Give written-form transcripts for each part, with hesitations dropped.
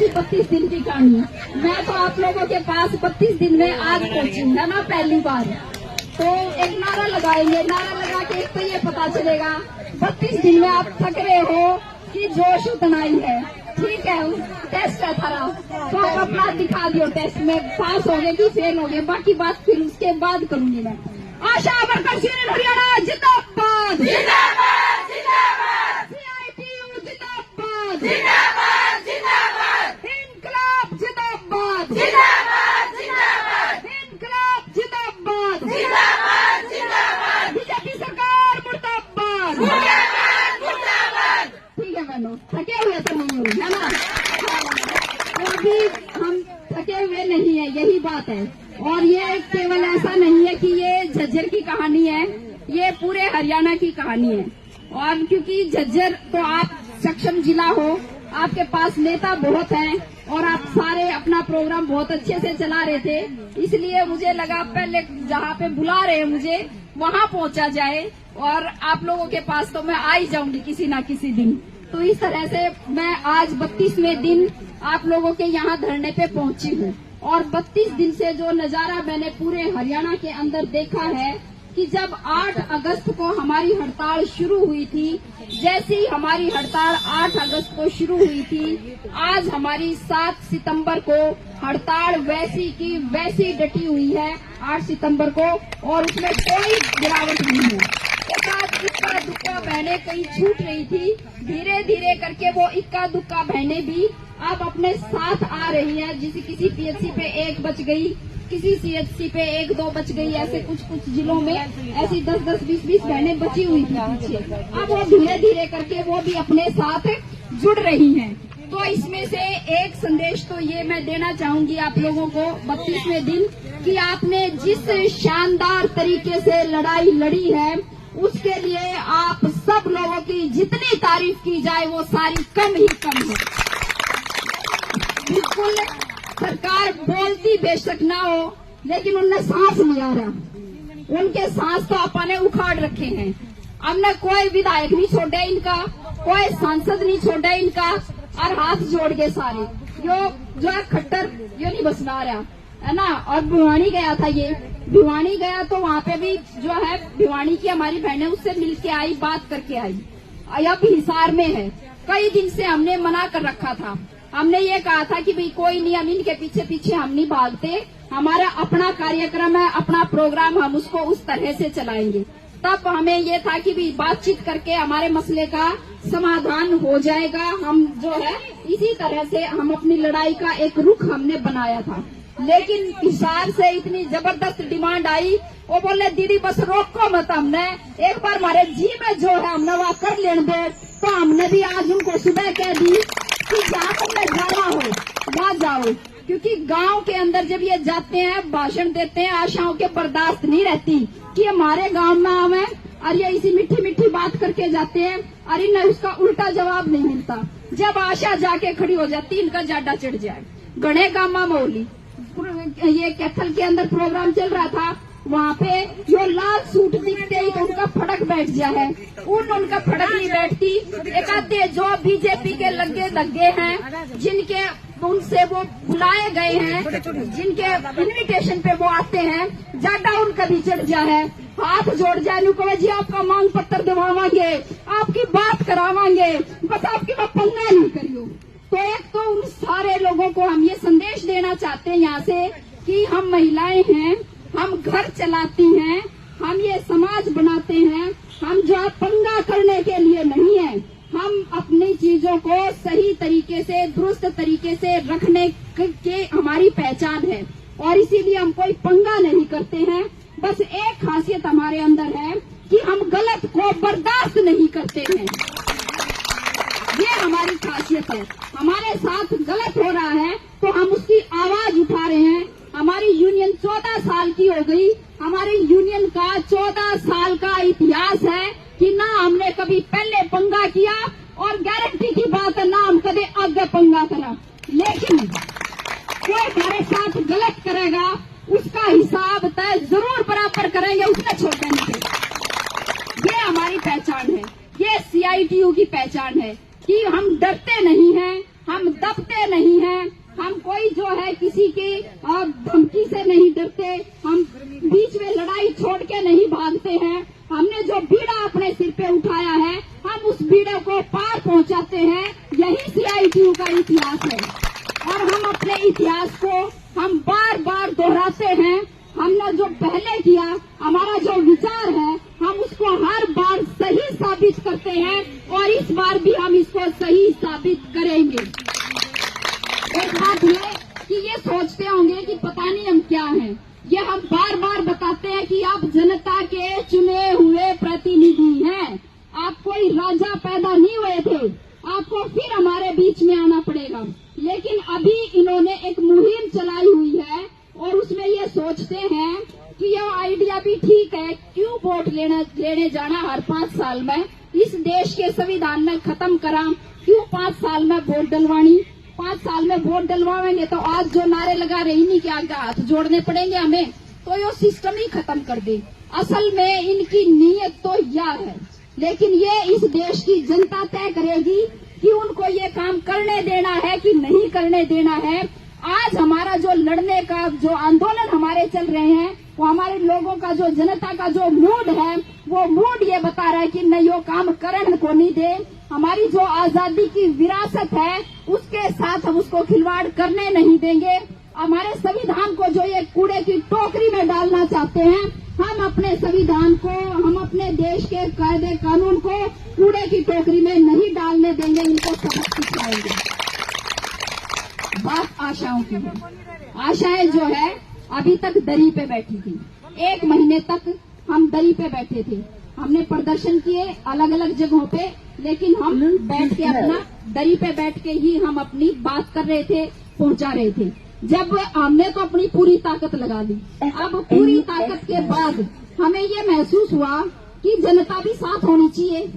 थी 32 दिन की कहानी। मैं तो आप लोगों के पास 32 दिन में आज पहुंची है ना, पहली बार। तो एक नारा लगाएंगे, नारा लगा के एक तो ये पता चलेगा 32 दिन में आप थक रहे हो कि जोश उतना ही है। ठीक है, टेस्ट है थारा, तो आप अपना दिखा दियो टेस्ट में पास हो गए कि फेल हो गए, बाकी बात फिर उसके बाद करूंगी मैं। आशा वर्कर्स यूनियन हरियाणा जिंदाबाद, जिंदाबाद जिंदाबाद, CITU जिंदाबाद, जिंदाबाद जिंदाबाद, इनकलाब जिंदाबाद, जिंदाबाद जिंदाबाद, इनकलाब जिंदाबाद, जिंदाबाद जिंदाबाद, बीजेपी सरकार मुर्दाबाद, मुर्दाबाद मुर्दाबाद। ठीक है बहनों, थके हुए तो नहीं हुए है ना, तो अभी हम थके हुए नहीं है, यही बात है। और ये केवल ऐसा नहीं है कि ये झज्जर की कहानी है, ये पूरे हरियाणा की कहानी है। और क्योंकि झज्जर तो आप सक्षम जिला हो, आपके पास नेता बहुत हैं और आप सारे अपना प्रोग्राम बहुत अच्छे से चला रहे थे, इसलिए मुझे लगा पहले जहाँ पे बुला रहे हैं मुझे वहाँ पहुँचा जाए, और आप लोगों के पास तो मैं आ ही जाऊंगी किसी न किसी दिन। तो इस तरह से मैं आज 32वें दिन आप लोगों के यहाँ धरने पे पहुंची हूँ। और 32 दिन से जो नजारा मैंने पूरे हरियाणा के अंदर देखा है कि जब 8 अगस्त को हमारी हड़ताल शुरू हुई थी, जैसी हमारी हड़ताल 8 अगस्त को शुरू हुई थी, आज हमारी 7 सितंबर को हड़ताल वैसी की वैसी डटी हुई है 8 सितंबर को, और उसमें कोई गिरावट नहीं है। इक्का दुक्का बहने कहीं छूट रही थी, धीरे धीरे करके वो इक्का दुक्का बहने भी अब अपने साथ आ रही है। जिसे किसी PHC पे 1 बच गई, किसी CHC पे 1-2 बच गई, ऐसे कुछ जिलों में ऐसी 10-10, 20-20 बहनें बची हुई थी पीछे। अब वो धीरे धीरे करके वो भी अपने साथ जुड़ रही हैं। तो इसमें से एक संदेश तो ये मैं देना चाहूंगी आप लोगों को 32वें दिन, कि आपने जिस शानदार तरीके से लड़ाई लड़ी है उसके लिए आप सब लोगों की जितनी तारीफ की जाए वो सारी कम ही कम है। बिल्कुल सरकार बोलती बेशक ना हो, लेकिन उनने सांस नहीं आ रहा, उनके सांस तो अपने उखाड़ रखे हैं। हमने कोई विधायक नहीं छोड़ा इनका, कोई सांसद नहीं छोड़ा इनका, और हाथ जोड़ के सारे यो जो है खट्टर यो नहीं बसना रहा है ना। और भिवानी गया था, ये भिवानी गया तो वहाँ पे भी जो है भिवानी की हमारी बहनें उससे मिलके आई, बात करके आई। अब हिसार में है, कई दिन से हमने मना कर रखा था, हमने ये कहा था कि भाई कोई नहीं, हम इनके पीछे पीछे हम नहीं भागते, हमारा अपना कार्यक्रम है, अपना प्रोग्राम, हम उसको उस तरह से चलाएंगे। तब हमें ये था कि भाई बातचीत करके हमारे मसले का समाधान हो जाएगा। हम जो है इसी तरह से हम अपनी लड़ाई का एक रुख हमने बनाया था। लेकिन हिसार से इतनी जबरदस्त डिमांड आई, वो बोले दीदी बस रोको मत, हमने एक बार हमारे जी में जो है हमने वहाँ कर लेने दो। तो हमने भी आज उनको सुबह कह दी कि जहाँ तुमने जाना हो वहाँ जाओ, क्योंकि गांव के अंदर जब ये जाते हैं भाषण देते हैं, आशाओं के बर्दाश्त नहीं रहती कि हमारे गांव में हमें और ये इसी मीठी मीठी बात करके जाते हैं और इन्हें उसका उल्टा जवाब नहीं मिलता। जब आशा जाके खड़ी हो जाती इनका जाडा चढ़ जाए। गणे गामा मौली ये कैथल के अंदर प्रोग्राम चल रहा था, वहाँ पे जो लाल सूट दिखते ही तो उनका फड़क बैठ गया है, उनका फड़क नहीं बैठती। एक आधे जो बीजेपी के लगे हैं, जिनके उनसे वो बुलाए गए हैं, जिनके इनविटेशन पे वो आते हैं, जाडा उनका भी चढ़ गया है। हाथ जोड़ जाए नुको जी आपका मांग पत्र दिवावांगे, आपकी बात करावांगे, बस आपकी बात पंगा नहीं करियो। तो एक तो उन सारे लोगों को हम ये संदेश देना चाहते हैं यहाँ से कि हम महिलाएं हैं, हम घर चलाती हैं, हम ये समाज बनाते हैं, हम जो पंगा करने के लिए नहीं है, हम अपनी चीजों को सही तरीके से दुरुस्त तरीके से रखने के हमारी पहचान है और इसीलिए हम कोई पंगा नहीं करते हैं। बस एक खासियत हमारे अंदर है कि हम गलत को बर्दाश्त नहीं करते हैं, ये हमारी खासियत है। हमारे साथ गलत हो रहा है तो हम उसकी आवाज उठा रहे हैं। हमारी यूनियन 14 साल की हो गई, हमारी यूनियन का 14 साल का इतिहास है कि ना हमने कभी पहले पंगा किया और गारंटी की बात है ना हम कभी आगे पंगा करा, लेकिन कोई हमारे साथ गलत करेगा उसका हिसाब तय जरूर बराबर करेंगे, उसने छोड़ देने के। ये हमारी पहचान है, ये CITU की पहचान है कि हम डरते नहीं हैं, हम दबते नहीं हैं, हम कोई जो है किसी की धमकी से नहीं डरते, हम बीच में लड़ाई छोड़ के नहीं भागते हैं। हमने जो बीड़ा अपने सिर पे उठाया है, हम उस बीड़े को पार पहुंचाते हैं। यही CITU का इतिहास है और हम अपने इतिहास को हम बार बार दोहराते हैं। हमने जो पहले किया, हमारा जो विचार है, हम उसको हर बार सही साबित करते हैं और इस बार भी हम इसको सही साबित करेंगे। एक बात है कि ये सोचते होंगे कि पता नहीं हम क्या हैं। ये हम बार बार बताते हैं कि आप जनता के चुने हुए प्रतिनिधि हैं। आप कोई राजा पैदा नहीं हुए थे, आपको फिर हमारे बीच में आना पड़ेगा। लेकिन अभी इन्होंने एक मुहिम चलाई हुई है और उसमें ये सोचते हैं कि यह आइडिया भी ठीक है, क्यों वोट लेने जाना हर 5 साल में, इस देश के संविधान में खत्म करा, क्यों 5 साल में वोट डलवानी। 5 साल में वोट डलवाएंगे तो आज जो नारे लगा रहे इन्हीं के आगे हाथ जोड़ने पड़ेंगे हमें, तो ये सिस्टम ही खत्म कर दे। असल में इनकी नीयत तो यह है, लेकिन ये इस देश की जनता तय करेगी कि उनको ये काम करने देना है कि नहीं करने देना है। आज हमारा जो लड़ने का जो आंदोलन हमारे चल रहे हैं, वो हमारे लोगों का जो जनता का जो मूड है, वो मूड ये बता रहा है कि नहीं, यो काम करण को नहीं दे। हमारी जो आजादी की विरासत है, उसके साथ हम उसको खिलवाड़ करने नहीं देंगे। हमारे संविधान को जो ये कूड़े की टोकरी में डालना चाहते हैं, हम अपने संविधान को, हम अपने देश के कायदे कानून को कूड़े की टोकरी में नहीं डालने देंगे। इनको सबक सिखाएंगे। बात आशाओं की है। आशाएं जो है अभी तक दरी पे बैठी थी। 1 महीने तक हम दरी पे बैठे थे, हमने प्रदर्शन किए अलग अलग जगहों पे, लेकिन हम बैठ के अपना दरी पे बैठ के ही हम अपनी बात कर रहे थे, पहुंचा रहे थे। जब हमने तो अपनी पूरी ताकत लगा दी, अब पूरी ताकत के बाद हमें ये महसूस हुआ कि जनता भी साथ होनी चाहिए।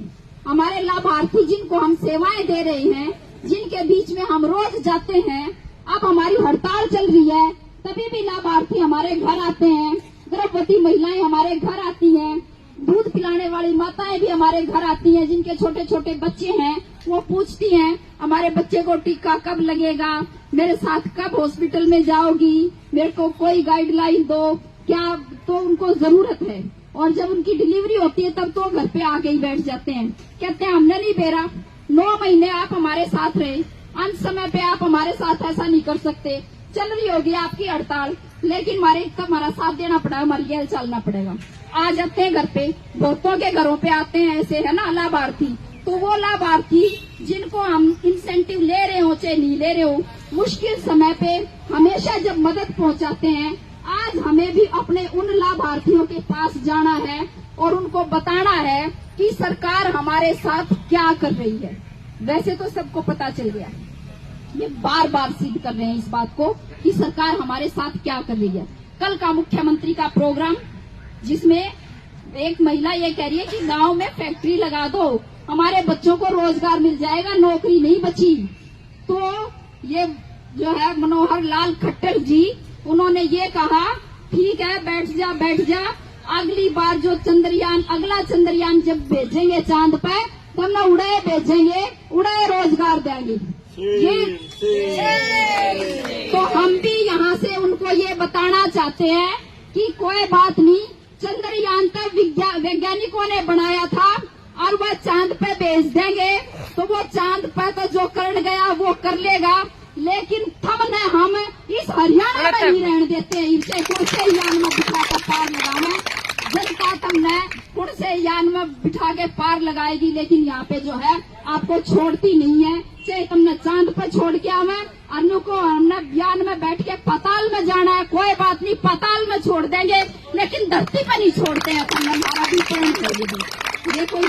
हमारे लाभार्थी जिनको हम सेवाएं दे रहे हैं, जिनके बीच में हम रोज जाते हैं, अब हमारी हड़ताल चल रही है, तभी भी लाभार्थी हमारे घर आते हैं, गर्भवती महिलाएं हमारे घर आती हैं, दूध पिलाने वाली माताएं भी हमारे घर आती हैं, जिनके छोटे छोटे बच्चे हैं, वो पूछती हैं हमारे बच्चे को टीका कब लगेगा, मेरे साथ कब हॉस्पिटल में जाओगी, मेरे को कोई गाइडलाइन दो क्या। तो उनको जरूरत है और जब उनकी डिलीवरी होती है तब तो घर पे आके ही बैठ जाते हैं, कहते हैं हमने नहीं बेरा, 9 महीने आप हमारे साथ रहे, अंत समय पे आप हमारे साथ ऐसा नहीं कर सकते। चल रही होगी आपकी हड़ताल, लेकिन हमारा साथ देना पड़ा, हमारी गैल चलना पड़ेगा। आ जाते हैं घर पे, बहुतों के घरों पे आते हैं ऐसे, है ना, लाभार्थी। तो वो लाभार्थी जिनको हम इंसेंटिव ले रहे हो चाहे नहीं ले रहे हो, मुश्किल समय पे हमेशा जब मदद पहुंचाते हैं, आज हमें भी अपने उन लाभार्थियों के पास जाना है और उनको बताना है कि सरकार हमारे साथ क्या कर रही है। वैसे तो सबको पता चल गया, ये बार बार सिद्ध कर रहे हैं इस बात को कि सरकार हमारे साथ क्या कर रही है। कल का मुख्यमंत्री का प्रोग्राम, जिसमें एक महिला ये कह रही है कि गांव में फैक्ट्री लगा दो, हमारे बच्चों को रोजगार मिल जाएगा, नौकरी नहीं बची। तो ये जो है मनोहर लाल खट्टर जी, उन्होंने ये कहा ठीक है बैठ जा, अगली बार जो चंद्रयान, अगला चंद्रयान जब भेजेंगे चांद पे, तब ना उड़े भेजेंगे, उड़े रोजगार देंगे। ये तो हम भी यहाँ से उनको ये बताना चाहते हैं कि कोई बात नहीं, चंद्रयान तक वैज्ञानिकों ने बनाया था और वह चांद पे भेज देंगे, तो वो चांद पे तो जो कर गया वो कर लेगा, लेकिन हम इस हरियाणा में नहीं रहने देते हैं। इनसे कुछ से यान में बिठा कर पार लगाना, जनता तुमने कुछ से यान में बिठा के पार लगाएगी, लेकिन यहाँ पे जो है आपको छोड़ती नहीं है। चाहे तुमने चांद पर छोड़ के आवे, अन्नू को हमने यान में बैठ के पाताल में जाना है, कोई बात नहीं, पाताल में छोड़ देंगे, लेकिन धरती पर नहीं छोड़ते हैं। तुमने हमारा भी प्रेम कर, ये कोई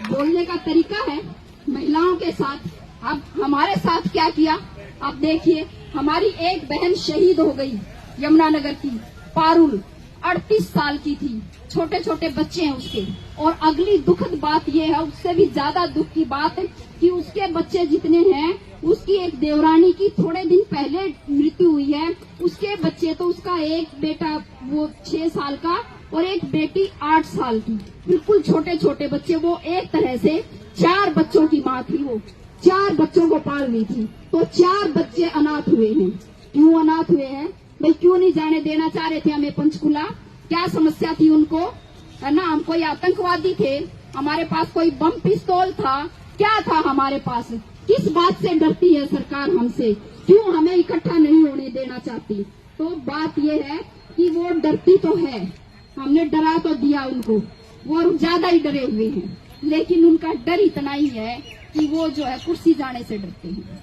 बोलने का तरीका है महिलाओं के साथ। अब हमारे साथ क्या किया, अब देखिए, हमारी एक बहन शहीद हो गई यमुनानगर की, पारुल, 38 साल की थी, छोटे छोटे बच्चे हैं उसके। और अगली दुखद बात यह है, उससे भी ज्यादा दुख की बात है कि उसके बच्चे जितने हैं, उसकी एक देवरानी की थोड़े दिन पहले मृत्यु हुई है। उसके बच्चे तो, उसका एक बेटा वो 6 साल का और एक बेटी 8 साल की, बिल्कुल छोटे छोटे बच्चे। वो एक तरह से 4 बच्चों की माँ थी। वो 4 बच्चों को पाल रही थी, तो 4 बच्चे अनाथ हुए हैं। क्यों अनाथ हुए हैं भाई? क्यों नहीं जाने देना चाह रहे थे हमें पंचकुला? क्या समस्या थी उनको? है ना, हम कोई आतंकवादी थे? हमारे पास कोई बम पिस्तौल था? क्या था हमारे पास? किस बात से डरती है सरकार हमसे? क्यों हमें इकट्ठा नहीं होने देना चाहती? तो बात यह है कि वो डरती तो है, हमने डरा तो दिया उनको, वो ज्यादा ही डरे हुए हैं, लेकिन उनका डर इतना ही है कि वो जो है कुर्सी जाने से डरते हैं,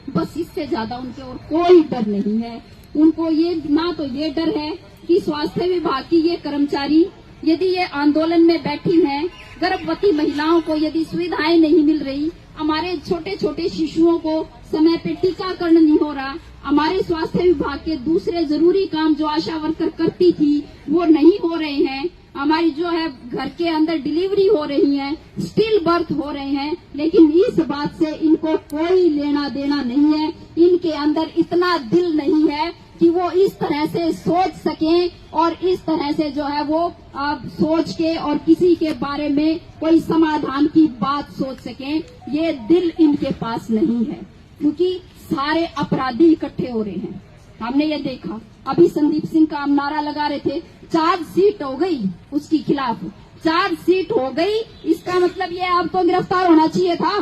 बस इससे ज्यादा उनके और कोई डर नहीं है। उनको ये ना तो ये डर है कि स्वास्थ्य विभाग की ये कर्मचारी यदि ये आंदोलन में बैठी हैं, गर्भवती महिलाओं को यदि सुविधाएं नहीं मिल रही, हमारे छोटे छोटे शिशुओं को समय पे टीकाकरण नहीं हो रहा, हमारे स्वास्थ्य विभाग के दूसरे जरूरी काम जो आशा वर्कर करती थी वो नहीं हो रहे हैं, हमारी जो है घर के अंदर डिलीवरी हो रही है, स्टिल बर्थ हो रहे हैं, लेकिन इस बात से इनको कोई लेना देना नहीं है। इनके अंदर इतना दिल नहीं है कि वो इस तरह से सोच सकें और इस तरह से जो है वो सोच के और किसी के बारे में कोई समाधान की बात सोच सकें, ये दिल इनके पास नहीं है, क्योंकि सारे अपराधी इकट्ठे हो रहे हैं। हमने ये देखा, अभी संदीप सिंह का हम नारा लगा रहे थे, चार्जशीट हो गई उसके खिलाफ, चार्जशीट हो गई, इसका मतलब ये अब तो गिरफ्तार होना चाहिए था।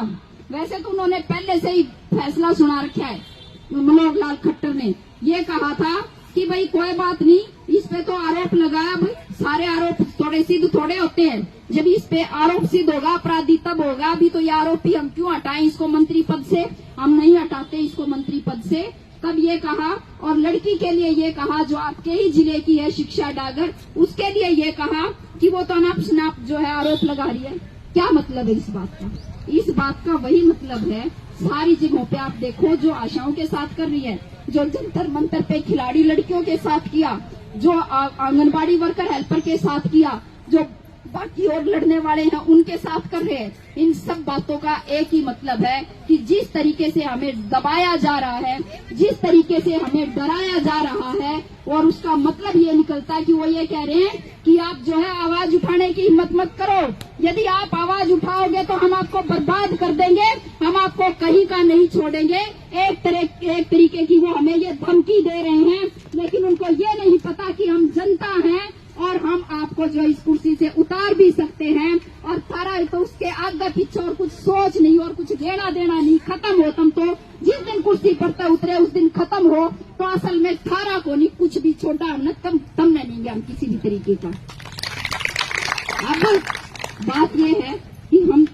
वैसे तो उन्होंने पहले से ही फैसला सुना रखा है। मनोहर लाल खट्टर ने ये कहा था कि भाई कोई बात नहीं, इस पे तो आरोप लगाया, भाई सारे आरोप थोड़े सिद्ध थोड़े होते हैं, जब इस पे आरोप सिद्ध होगा अपराधी तब होगा। अभी तो ये आरोपी हम क्यों हटाएं इसको मंत्री पद से, हम नहीं हटाते इसको मंत्री पद से। तब ये कहा, और लड़की के लिए ये कहा जो आपके ही जिले की है शिक्षा डागर, उसके लिए ये कहा कि वो तो अनाप शनाप जो है आरोप लगा रही है। क्या मतलब है इस बात का? इस बात का वही मतलब है, सारी जगहों पे आप देखो जो आशाओं के साथ कर रही है, जो जंतर मंतर पे खिलाड़ी लड़कियों के साथ किया, जो आंगनबाड़ी वर्कर हेल्पर के साथ किया, जो बाकी और लड़ने वाले हैं उनके साथ कर रहे हैं, इन सब बातों का एक ही मतलब है कि जिस तरीके से हमें दबाया जा रहा है, जिस तरीके से हमें डराया जा रहा है, और उसका मतलब ये निकलता है कि वो ये कह रहे हैं कि आप जो है आवाज उठाने की हिम्मत मत करो, यदि आप आवाज उठाओगे तो हम आपको बर्बाद कर देंगे, हम आपको कहीं का नहीं छोड़ेंगे। एक तरीके की वो हमें ये धमकी दे रहे हैं, लेकिन उनको ये नहीं पता कि हम जनता हैं और हम आपको जो इस कुर्सी से उतार भी सकते हैं। और सारा तो उसके आगे पीछे और कुछ सोच नहीं और कुछ लेना देना नहीं, खत्म हो तुम तो, जिस दिन कुर्सी पर उतरे उस दिन खत्म हो। तो असल में 18 को नहीं कुछ भी छोटा हमने तम नहीं हम किसी भी तरीके का। अब बात यह है कि हम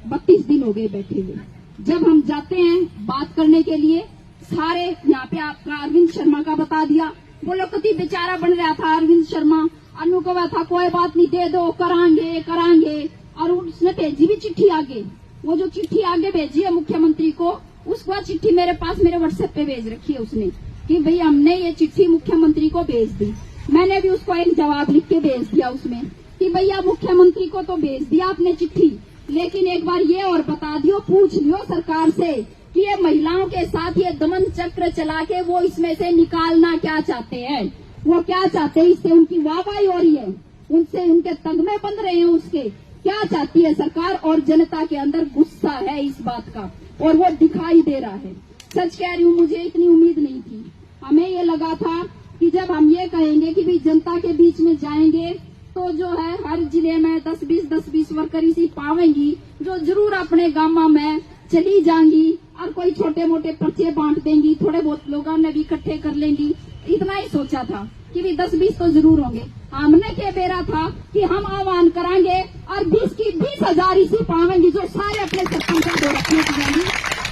32 दिन हो गए बैठे हुए, जब हम जाते हैं बात करने के लिए, सारे यहाँ पे आपका अरविंद शर्मा का बता दिया, बोलो कति बेचारा बन रहा था अरविंद शर्मा, अनु को था कोई बात नहीं दे दो करांगे, और उसने भेजी भी चिट्ठी आगे, वो जो चिट्ठी आगे भेजी है मुख्यमंत्री को, उसको चिट्ठी मेरे पास मेरे व्हाट्सएप पे भेज रखी है उसने कि भाई हमने ये चिट्ठी मुख्यमंत्री को भेज दी। मैंने भी उसको एक जवाब लिख के भेज दिया उसमें कि भैया मुख्यमंत्री को तो भेज दिया आपने चिट्ठी, लेकिन एक बार ये और बता दियो, पूछ लियो सरकार से कि ये महिलाओं के साथ ये दमन चक्र चला के वो इसमें से निकालना क्या चाहते हैं, वो क्या चाहते हैं, इससे उनकी वाहवाही हो रही है, उनसे उनके तगमे बंध रहे हैं, उसके क्या चाहती है सरकार, और जनता के अंदर गुस्सा है इस बात का और वो दिखाई दे रहा है। सच कह रही हूँ, मुझे इतनी उम्मीद नहीं थी। हमें ये लगा था कि जब हम ये कहेंगे कि भाई जनता के बीच में जाएंगे तो जो है हर जिले में 10-20 वर्कर इसी पावेंगी जो जरूर अपने गांव में चली जाएंगी और कोई छोटे मोटे पर्चे बांट देंगी, थोड़े बहुत लोगों ने भी इकट्ठे कर लेंगी। इतना ही सोचा था कि भी 10-20 तो जरूर होंगे। हमने क्या बेरा था कि हम आह्वान कराएंगे और 20,000 इसी पावेंगी जो सारे अपने सरपंच को रखने की जाएंगी।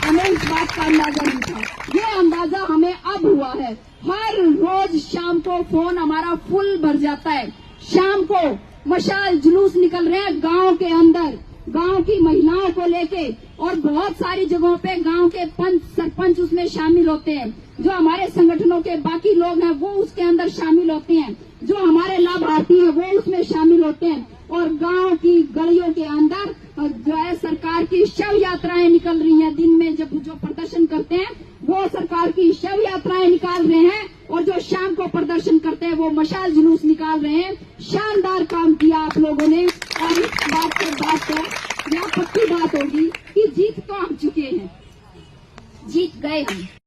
हमें इस बात का अंदाजा नहीं था, ये अंदाजा हमें अब हुआ है। हर रोज शाम को फोन हमारा फुल भर जाता है, शाम को मशाल जुलूस निकल रहे हैं गांव के अंदर, गांव की महिलाओं को लेके, और बहुत सारी जगहों पे गांव के पंच सरपंच उसमें शामिल होते हैं, जो हमारे संगठनों के बाकी लोग हैं वो उसके अंदर शामिल होते हैं, जो हमारे लाभार्थी हैं वो उसमें शामिल होते हैं, और गांव की गलियों के अंदर जो है सरकार की शव यात्राएं निकल रही हैं। दिन में जब जो प्रदर्शन करते हैं वो सरकार की शव यात्राएं निकाल रहे हैं, और जो शाम को प्रदर्शन करते हैं वो मशाल जुलूस निकाल रहे हैं। शानदार काम किया आप लोगों ने, और इस बात के बाद तो यह पक्की बात होगी की जीत तो हम चुके हैं, जीत गए हम।